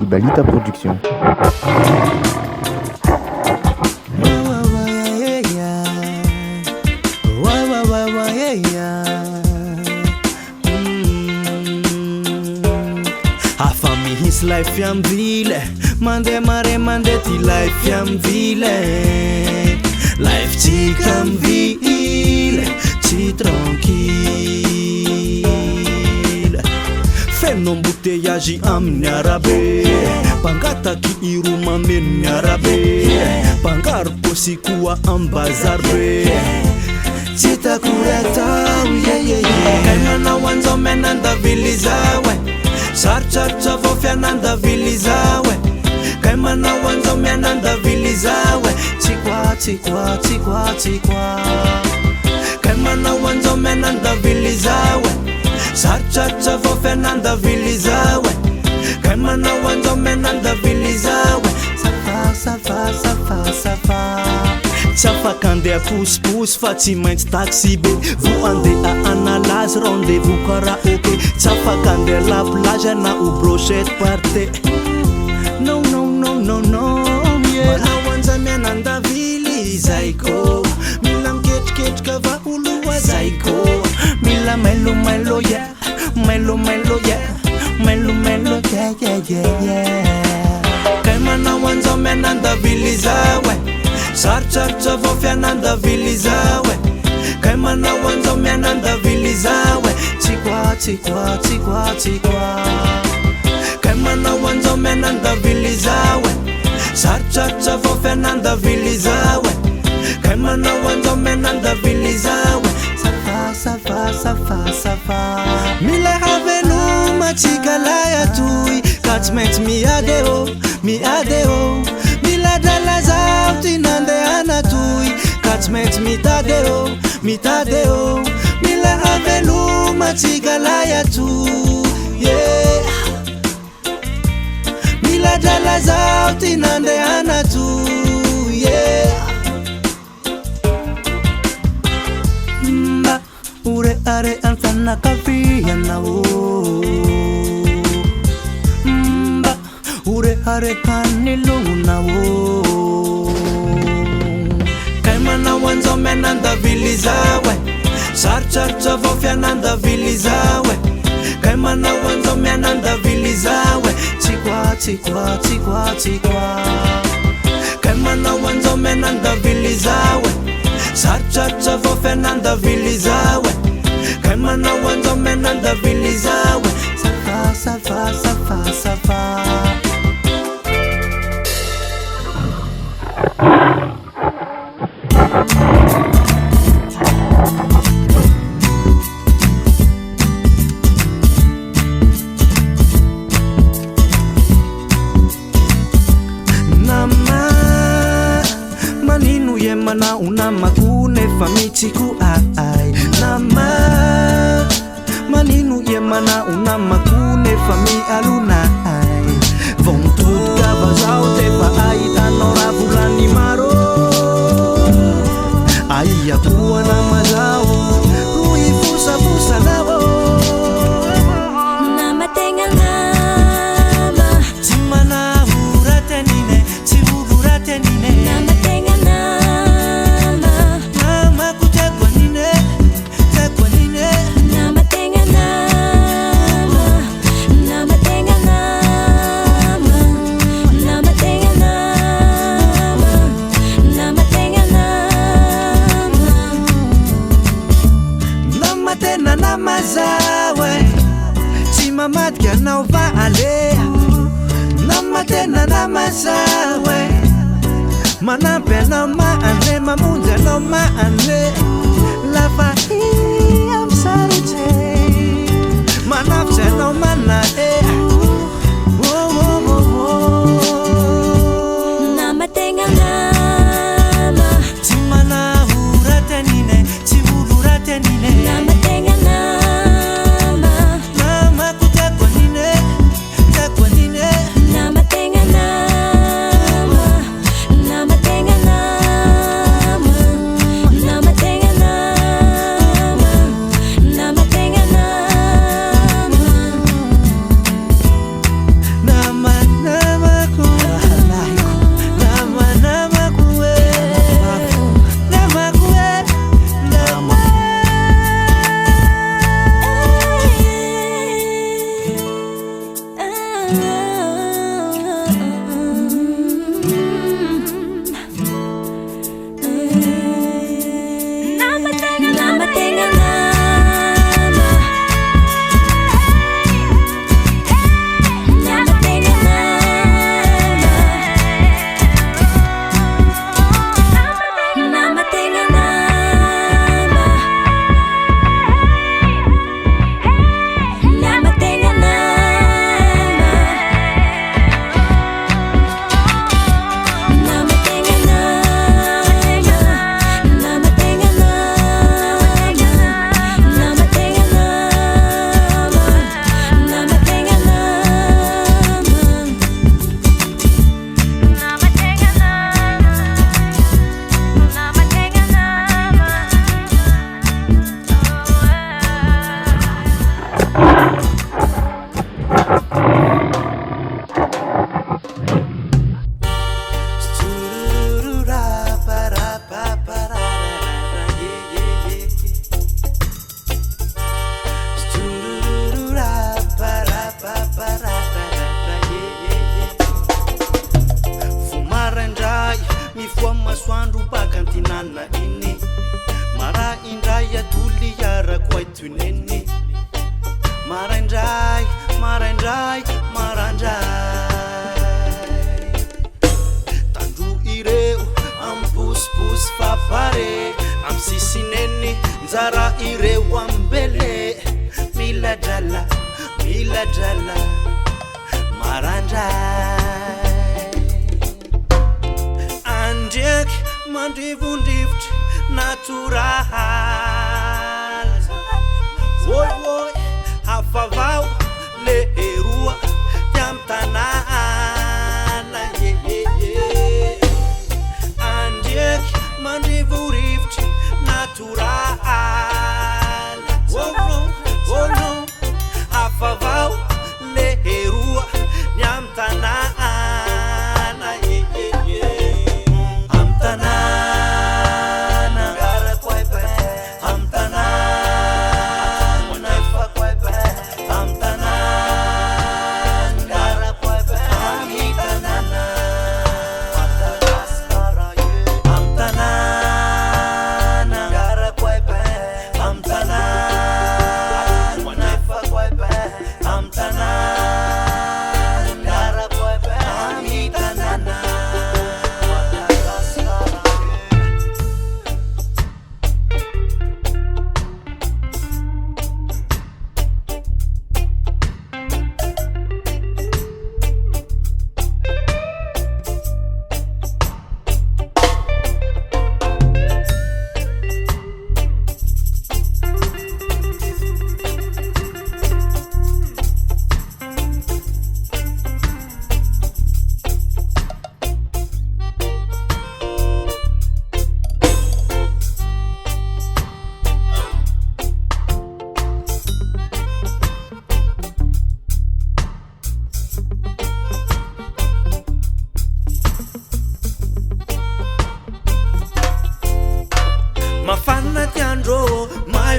Ibalita Production. His life yam vile mande mare mande ti life yam vile life ti kam vile ti tranquille fenno embouteillage amin'ny arabe pangataki iroma amin'ny arabe pangar posi koa ambazar be titakuratau kaimana wanzo menanda vilizawe sarcharcha vofiananda vilizawe kaimana wanzo menanda vilizawe chikwa chikwa chikwa chikwa kaimana wanzo menanda vilizawe sarcharcha vofiananda vilizawe kaimana wanzo menanda vilizawe safa safa safa safa Chafa kande a pousse-pousse fa tsy maintsy taxi be Vo ande a analase rendez-vous karaoke Chafa kande a la plage na ou brochette parte No no no no no yeah Mana wanzamia nanda vili zaiko Mila mketriketrika va ulua zaiko Mila melo melo yeah Melo melo yeah Melo melo yeah yeah yeah yeah Kaimana wanzamia nanda vili zawe Sarcharcha vofiananda vilizawe kaimana wanzo miananda vilizawe chikwa chikwa chikwa chikwa kaimana wanzo miananda vilizawe sarcharcha vofiananda vilizawe kaimana wanzo miananda vilizawe safa safa safa safa mila havenu machikalaya tui catchment miadeo mila dalazao tinande anatui catchment mitadeo mila avelu machigalaya tu yeah mila dalazao tinande anatu yeah mba ure are anfana kafia nao ure hare kaniluna wo kaimana wanzo menanda vilizawe sarcharcha vofiananda vilizawe kaimana wanzo menanda vilizawe chikwa chikwa chikwa chikwa kaimana wanzo menanda vilizawe sarcharcha vofiananda vilizawe kaimana wanzo menanda vilizawe safa safa safa safa Mana una makune famichiku ai nama maninu ye mana una makune fami aluna ai vontut gavazao te fa ai tanora bulani maro ai atua na mazao rui fusa fusa navo nama tenga nama chimana uratenine chibuguratenine nama tenga Mamadka nao va ale namatena namasawe manampe nao maane mamunja nao maane lava I'm sorry manafse nao mana namatenga nama chimana uratenine chibuguratenine namatenga nama masoandro bakantinana iny mara indray atoly iarako aitoneny maraindray maraindray marandray tandro ireo amposiposy fapare amy sisineny njara ireo ambele miladrala marandray andriaky mandrivondrivotra natural voy hafavao le eroa tiam tanàna andriaky mandrivorivotra natural hafavao le eroa tiam tanàna mafana tiandro mai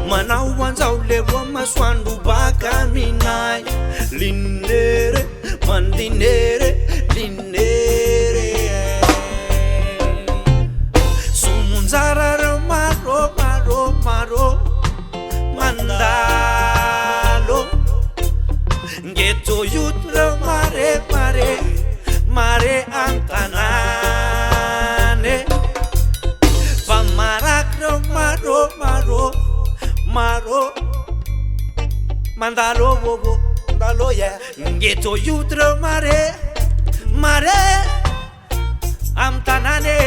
manao anjao le roa masoandro baka minay linere mandinere linere sumunzararo maro mandalo ngeto yutra mare antanane pamarakro maro mandalo bobo mandalo ngeto yutra mare amtanane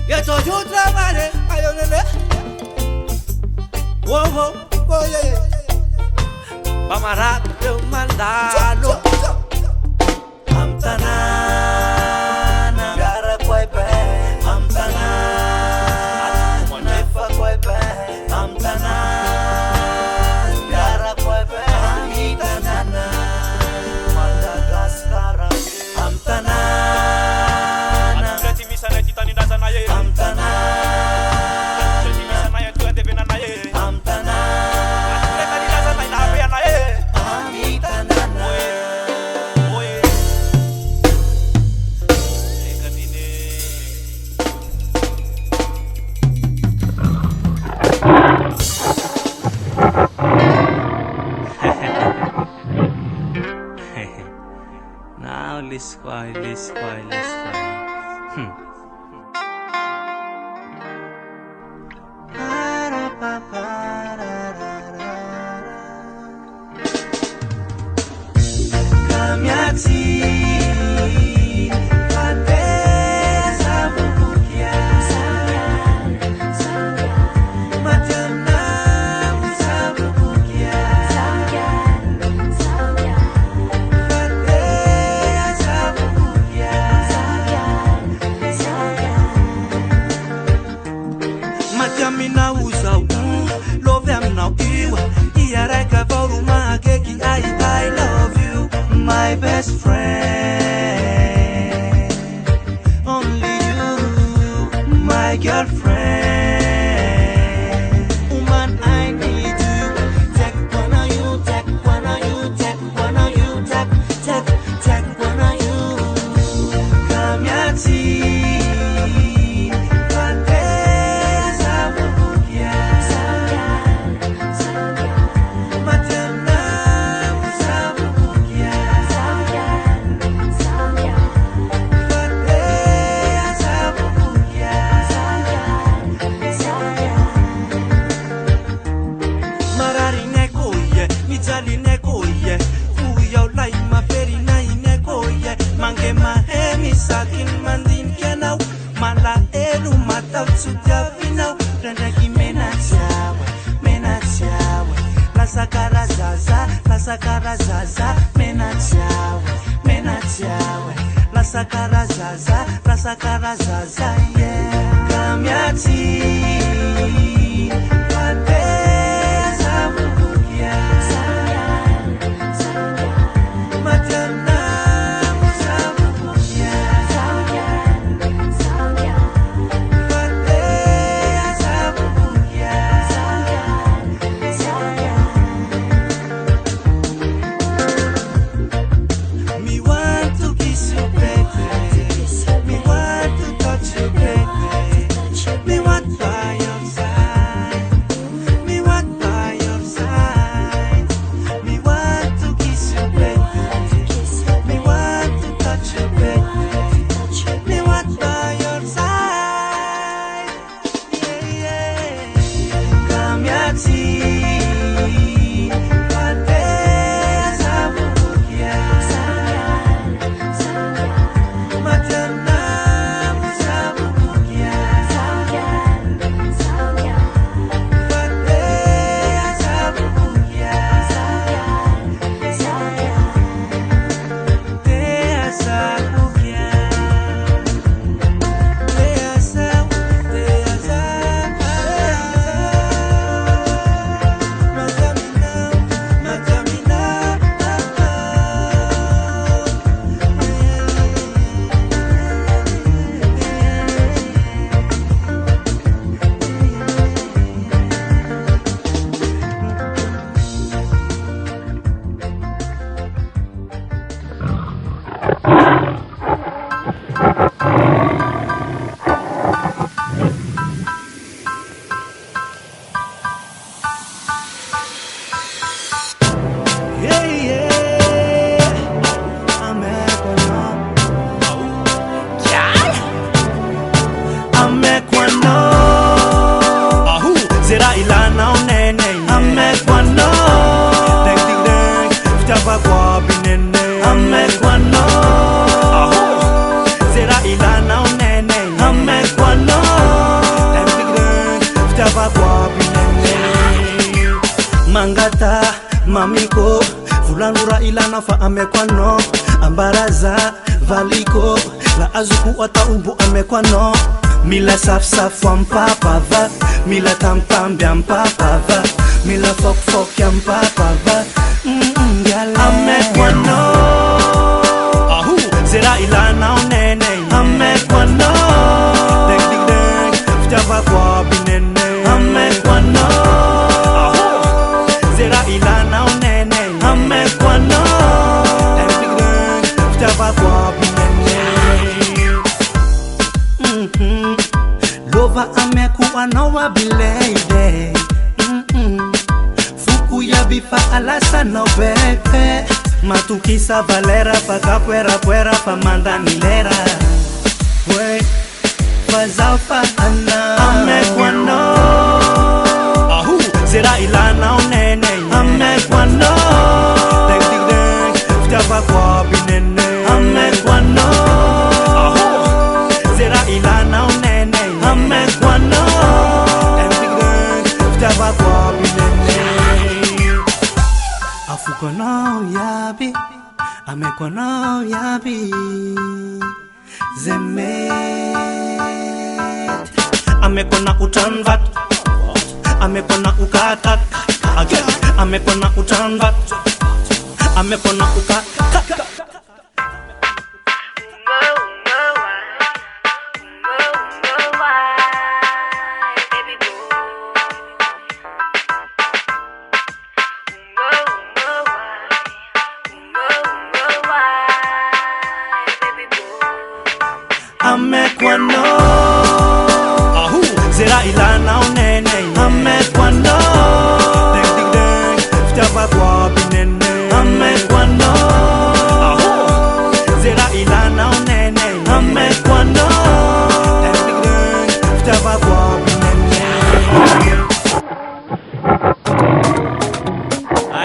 ngeto yutra mare ayolele pamarakro mandalo amtanana gara kwaipe amtanana monefa kwaipe amtanana gara kwaipe amitanana Madagaskar amtanana Berarti misalnya kita ni dasar naya amtanana Berarti misalnya tu ada benar naya amtanana Matamina usau, love am now iwa. Iyareka voruma keki I love you, my best friend. Only you, my girlfriend. Woman, I need you. Take one of you, take one of you, take one of you, take one of you. Kamiati. Sakin mandin kenau mala elu mata sudah final rendaki menaciawe la sakara zaza menaciawe la sakara zaza yeah kamiati Mangata mamiko fulanura ilana fa amekwano ambaraza valiko la azuku wata umbu amekwano mila saf wampapava mila tampambia mpapava mila fok ya mpapava amekwano zera ilana unene amekwano deng futava kwa binene amekwano zera ilana unene amekwano deng futava kwa binene lova amekuwa nowa bileide fuku ya bifa alasa no bebe matukisa valera pakapuera fa mandani lera we fazapa ana amekwano ahu zera ilana onene amekwano ding ding dingftaba kwa binene amekwano ahu zera ilana onene amekwano ding ding dingftaba kwa binene afukono yabi amekwano yabi zemet amekona utanvat amekona ukatat again amekona utanvat amekona ukatat amekwano ahu zera ilana onene amekwano ding ding ding ftaba kwa binene amekwano ahu zera ilana onene amekwano ding ding ding ftaba kwa binene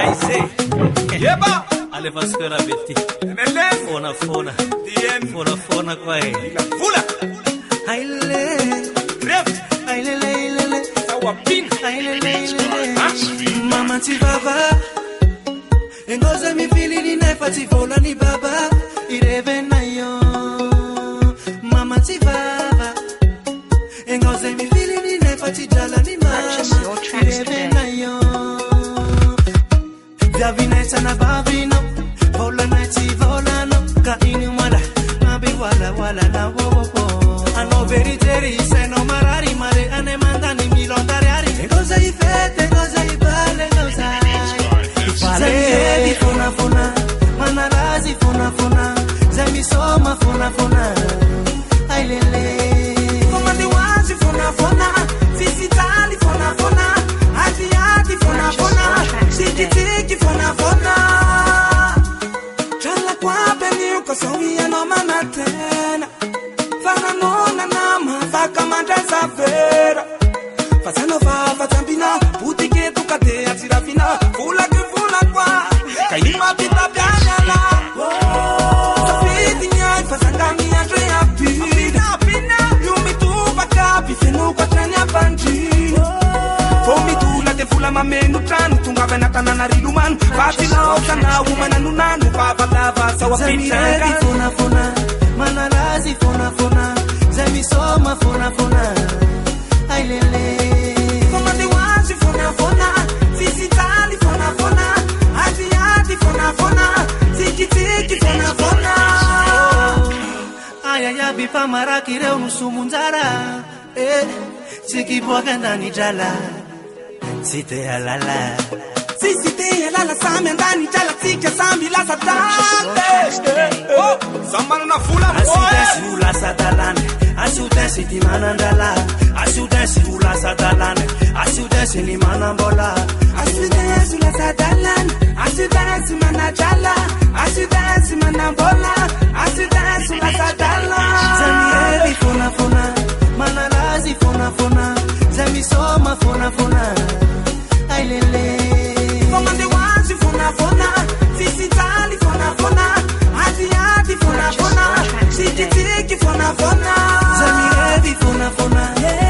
I say yeba ale vaskara betti fona DM fona kwa fula aile left aile sawa pin aile mama ti baba engoza mi fili ni nefati vola ni baba ireve na yo mama ti baba engoza mi fili ni nefati jala ni mama ireve na yo Davineta na babino vola na ti vola no ka inu mala nabi wala na wo ano veriteri se no marari mare ane mandani milondariari cosa I fete cosa I bale cosa ifale di fona manarazi fona zemi soma fona ai lele comandi wazi fona visitali fona asiati fona Tiki fona Chala kwa beni uko sawia no manatena Fana nona nama Faka mandasa vera Fasano fatambina Putike tukate atirafina Fula ke fula kwa Kaima pita pianyala Safiti nyai fasangami andre apina Yumi tu bakapi Fenu kwa trenya banji Fomi tu la te fula mamenu tranu tunga venatana na riluman Fatila okana umana nunanu Baba lava sawa pitanga Fona manalazi fona Zemi soma fona Ay lele Komande wazi fona Visitali fona Asiati fona Tiki fona Ay bipa maraki reu nusumunzara Tiki boga ndani jala Site alala Site alala sami ndani jala Sike sambi la satale Oh, sambana na fula Asudesi ula satalane Asudesi di manandala Asudesi ula satalane Asudesi ni manambola Asudesi ula satalane Asudesi manajala Asudesi manambola Asudesi ula satalane Zami fona Manalazi fona Zami soma fona Ay lele Komande wazi fona Visitali fona Asiati fona Tiki fona Zami revi fona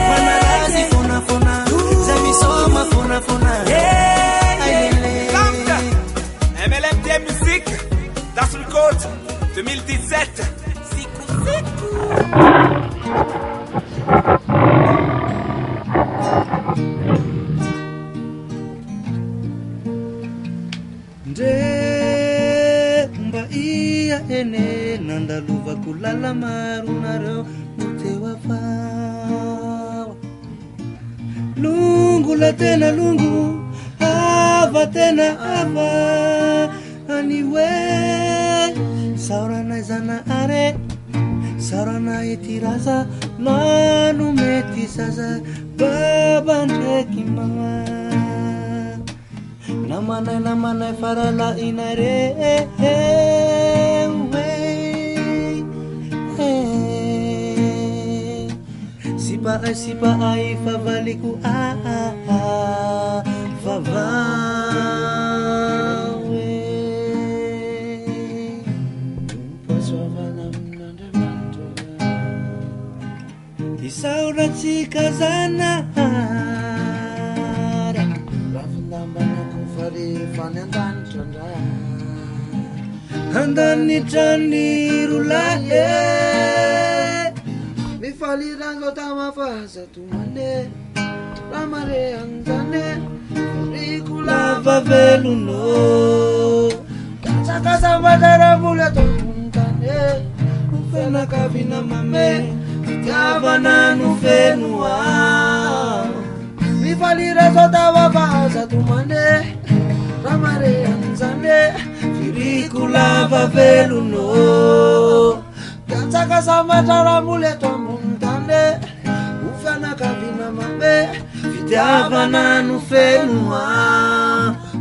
Manalazi fona Zami soma fona Ay lele MLMT Musique Das Record 2017 Siku Mba iya ene nandaluva kulala marunaro mutewa fawa lungu la tena lungu ava tena ava aniwe saurana zana are saurana itiraza nanu meti saza baba ndeki mama namanay faralainareo sipa ay favaliku vavawe isauratikazanara ravindambanaku farifanyandanitrandra andanitranirulae mifaliranzo tamafazatumane ramare anzane rikulava veluno kasakasamadaramule tomuntane ufena kavina mame tiavana nufenua mifaliranzo tamafazatumane ramare anzane rikulava veluno kasakasamadaramule tomuntane ufena kavina mame tiavana nufenua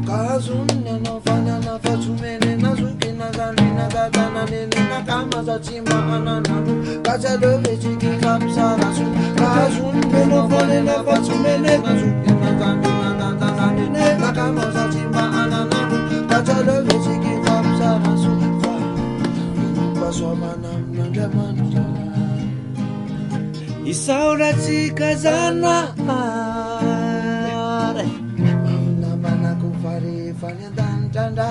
kazunne novana nafatsumene nazukina zanina dadana nene nakama zatimba anananu kazelevechikikapsarasu kazunne novane nafatsumene nazukina zanina dadana nene nakama zatimba anananu kazelevechikikapsarasu paswamanamnandemanta isauratikazana fanyandantanda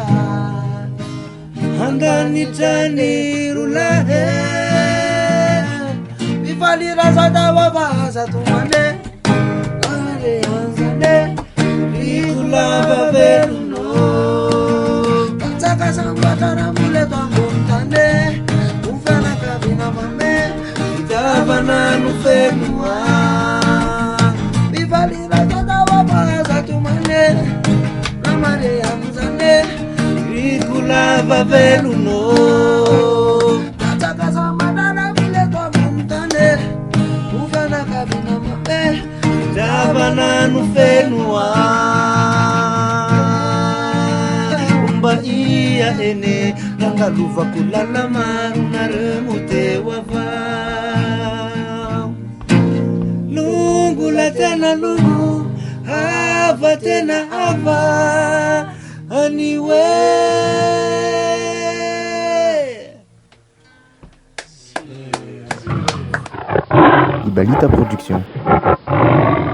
andanitranirulahe mifalirazadavavazatumane are anzane rikulava veluno katsakasambataramulle twangontane ufana kavina mame itavana nufenua mifalirazadavavazatumane rikulava veluno katsakasamadana vile twamuntane ufana kavina mame itavana nufenua umba iya ene nangaluva kulala maru naremute wava lungula tena lungu hava tena hava anyway. Ibalita Production.